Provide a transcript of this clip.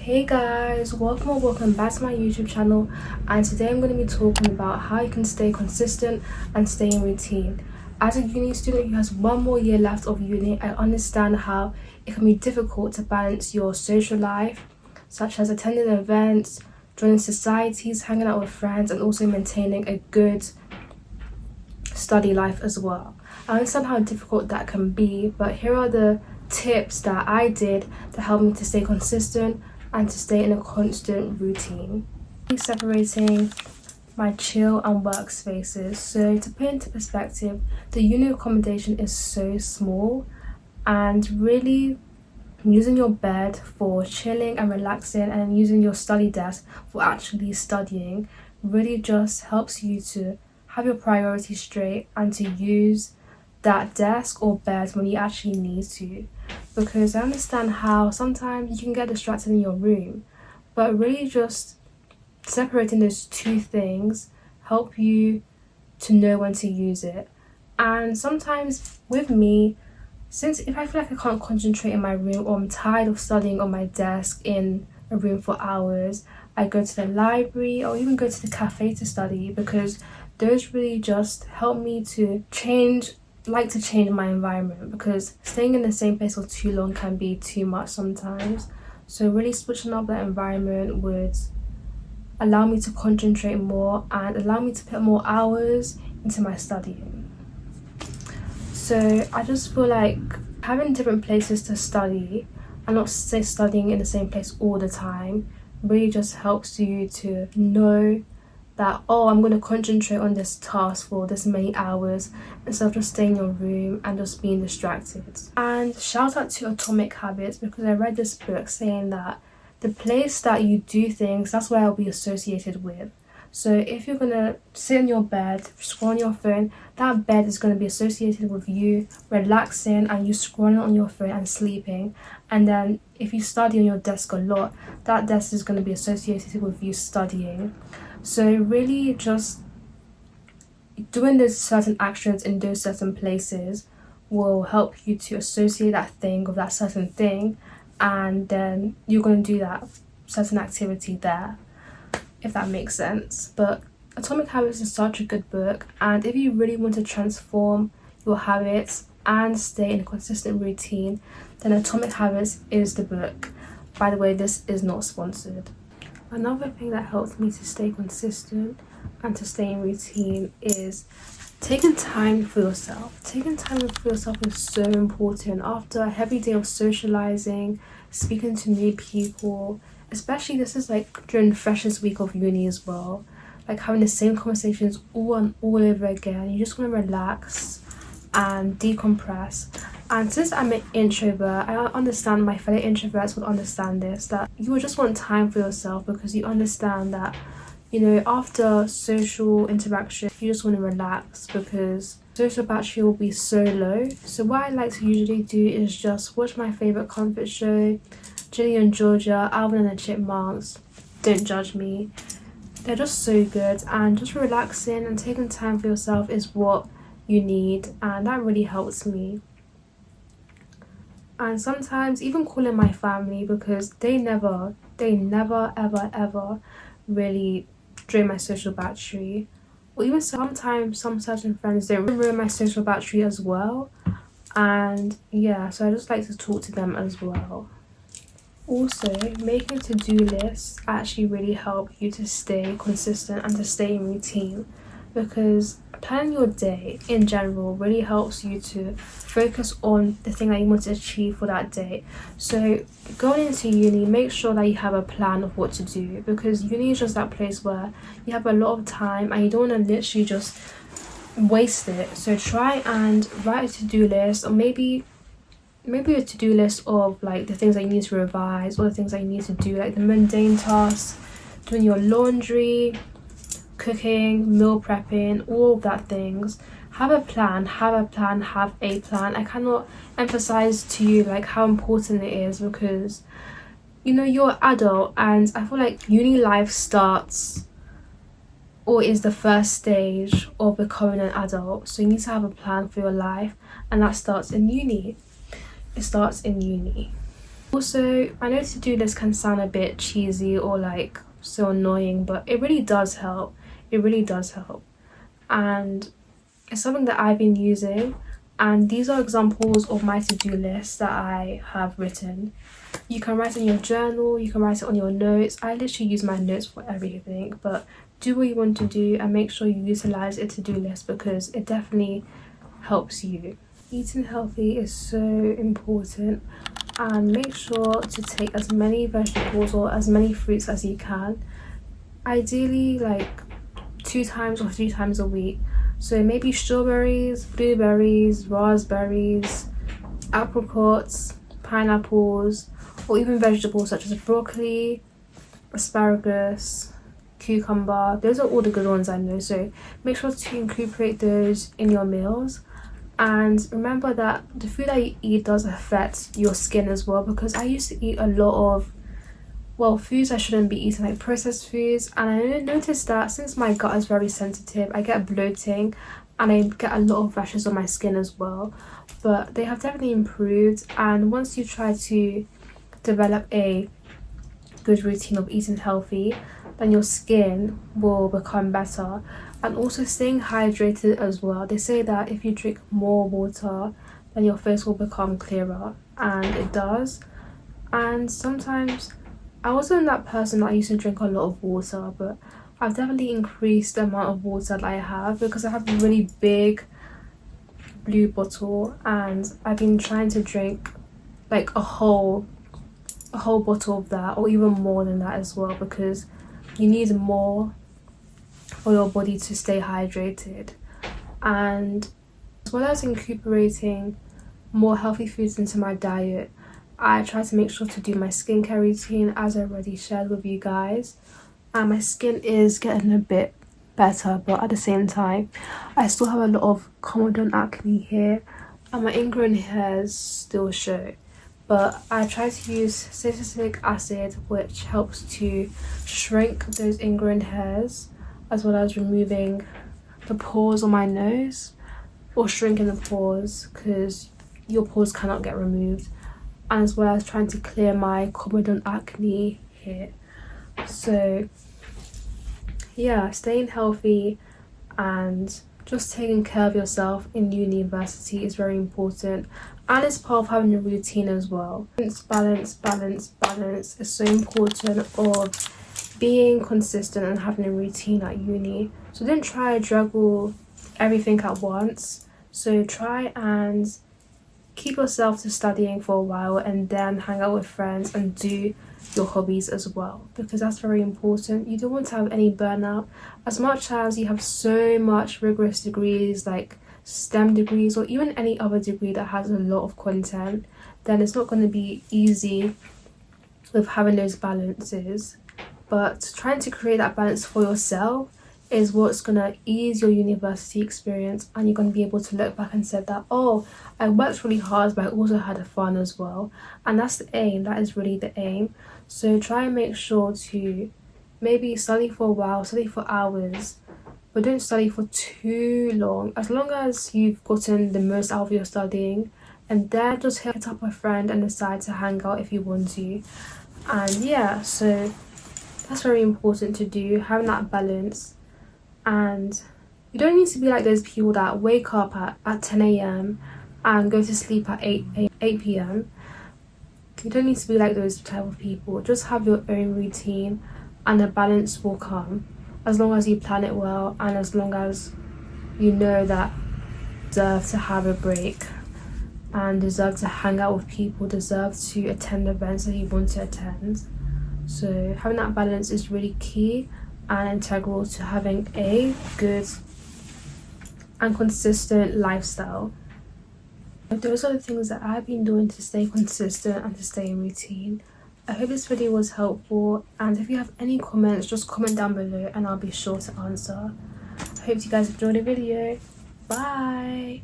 Hey guys, welcome back to my YouTube channel, and today I'm going to be talking about how you can stay consistent and stay in routine. As a uni student who has one more year left of uni, I understand how it can be difficult to balance your social life, such as attending events, joining societies, hanging out with friends, and also maintaining a good study life as well. I understand how difficult that can be, but here are the tips that I did to help me to stay consistent and to stay in a constant routine. Separating my chill and workspaces. So to put into perspective, the uni accommodation is so small, and really using your bed for chilling and relaxing and using your study desk for actually studying really just helps you to have your priorities straight and to use that desk or bed when you actually need to. Because I understand how sometimes you can get distracted in your room, but really just separating those two things help you to know when to use it. And sometimes with me, since if I feel like I can't concentrate in my room or I'm tired of studying on my desk in a room for hours, I go to the library or even go to the cafe to study, because those really just help me to change my environment, because staying in the same place for too long can be too much sometimes. So really switching up that environment would allow me to concentrate more and allow me to put more hours into my studying. So I just feel like having different places to study and not stay studying in the same place all the time really just helps you to know that, oh, I'm going to concentrate on this task for this many hours instead of just staying in your room and just being distracted. And shout out to Atomic Habits, because I read this book saying that the place that you do things, that's where I'll be associated with. So if you're going to sit in your bed, scroll on your phone, that bed is going to be associated with you relaxing and you scrolling on your phone and sleeping. And then if you study on your desk a lot, that desk is going to be associated with you studying. So really just doing those certain actions in those certain places will help you to associate that thing with that certain thing, and then you're going to do that certain activity there, if that makes sense. But Atomic Habits is such a good book, and if you really want to transform your habits and stay in a consistent routine, then Atomic Habits is the book. By the way, this is not sponsored. Another thing that helps me to stay consistent and to stay in routine is taking time for yourself. Taking time for yourself is so important after a heavy day of socializing, speaking to new people, especially this is like during the freshest week of uni as well, like having the same conversations all over again. You just want to relax and decompress. And since I'm an introvert, I understand my fellow introverts would understand this, that you would just want time for yourself, because you understand that, you know, after social interaction you just want to relax because social battery will be so low. So what I like to usually do is just watch my favorite comfort show, Ginny and Georgia, Alvin and the Chipmunks. Don't judge me, they're just so good. And just relaxing and taking time for yourself is what you need, and that really helps me. And sometimes even calling my family, because they never ever really drain my social battery, or even sometimes some certain friends don't ruin my social battery as well. And yeah, so I just like to talk to them as well. Also, making to-do lists actually really help you to stay consistent and to stay in routine, because planning your day in general really helps you to focus on the thing that you want to achieve for that day. So going into uni, make sure that you have a plan of what to do, because uni is just that place where you have a lot of time and you don't want to literally just waste it. So try and write a to-do list, or maybe a to-do list of like the things that you need to revise, or the things that you need to do, like the mundane tasks, doing your laundry, cooking, meal prepping, all of that things. Have a plan. I cannot emphasize to you like how important it is, because you know you're an adult, and I feel like uni life starts or is the first stage of becoming an adult. So you need to have a plan for your life, and that starts in uni. It starts in uni. Also, I know to-do list can sound a bit cheesy or like so annoying, but it really does help. It really does help. And it's something that I've been using, and these are examples of my to-do list that I have written. You can write it in your journal, you can write it on your notes. I literally use my notes for everything, but do what you want to do and make sure you utilize a to-do list because it definitely helps you. Eating healthy is so important, and make sure to take as many vegetables or as many fruits as you can. Ideally like 2 times or 3 times a week. So maybe strawberries, blueberries, raspberries, apricots, pineapples, or even vegetables such as broccoli, asparagus, cucumber. Those are all the good ones I know, so make sure to incorporate those in your meals. And remember that the food that you eat does affect your skin as well, because I used to eat a lot of foods I shouldn't be eating, like processed foods, and I noticed that since my gut is very sensitive, I get bloating and I get a lot of rashes on my skin as well. But they have definitely improved, and once you try to develop a good routine of eating healthy, then your skin will become better. And also staying hydrated as well. They say that if you drink more water, then your face will become clearer, and it does. And sometimes I wasn't that person that used to drink a lot of water, but I've definitely increased the amount of water that I have because I have a really big blue bottle, and I've been trying to drink like a whole bottle of that, or even more than that as well, because you need more for your body to stay hydrated. And as well as incorporating more healthy foods into my diet, I try to make sure to do my skincare routine as I already shared with you guys. And my skin is getting a bit better, but at the same time I still have a lot of common acne here, and my ingrown hairs still show. But I try to use salicylic acid, which helps to shrink those ingrown hairs, as well as removing the pores on my nose, or shrinking the pores because your pores cannot get removed, and as well as trying to clear my common acne here. So yeah, staying healthy and just taking care of yourself in university is very important, and it's part of having a routine as well. Balance is so important of being consistent and having a routine at uni. So don't try to juggle everything at once. So try and keep yourself to studying for a while, and then hang out with friends and do your hobbies as well, because that's very important. You don't want to have any burnout. As much as you have so much rigorous degrees like STEM degrees, or even any other degree that has a lot of content, then it's not going to be easy with having those balances. But trying to create that balance for yourself is what's going to ease your university experience, and you're going to be able to look back and say that, oh, I worked really hard, but I also had fun as well. And that's the aim. That is really the aim. So try and make sure to maybe study for a while, study for hours, but don't study for too long. As long as you've gotten the most out of your studying, and then just hit up a friend and decide to hang out if you want to. And yeah, so that's very important to do, having that balance. And you don't need to be like those people that wake up at 10 a.m. and go to sleep at 8 p.m. You don't need to be like those type of people. Just have your own routine, and the balance will come as long as you plan it well, and as long as you know that you deserve to have a break and deserve to hang out with people, deserve to attend events that you want to attend. So having that balance is really key and integral to having a good and consistent lifestyle. Those are the things that I've been doing to stay consistent and to stay in routine. I hope this video was helpful, and if you have any comments, just comment down below and I'll be sure to answer. I hope you guys enjoyed the video. Bye!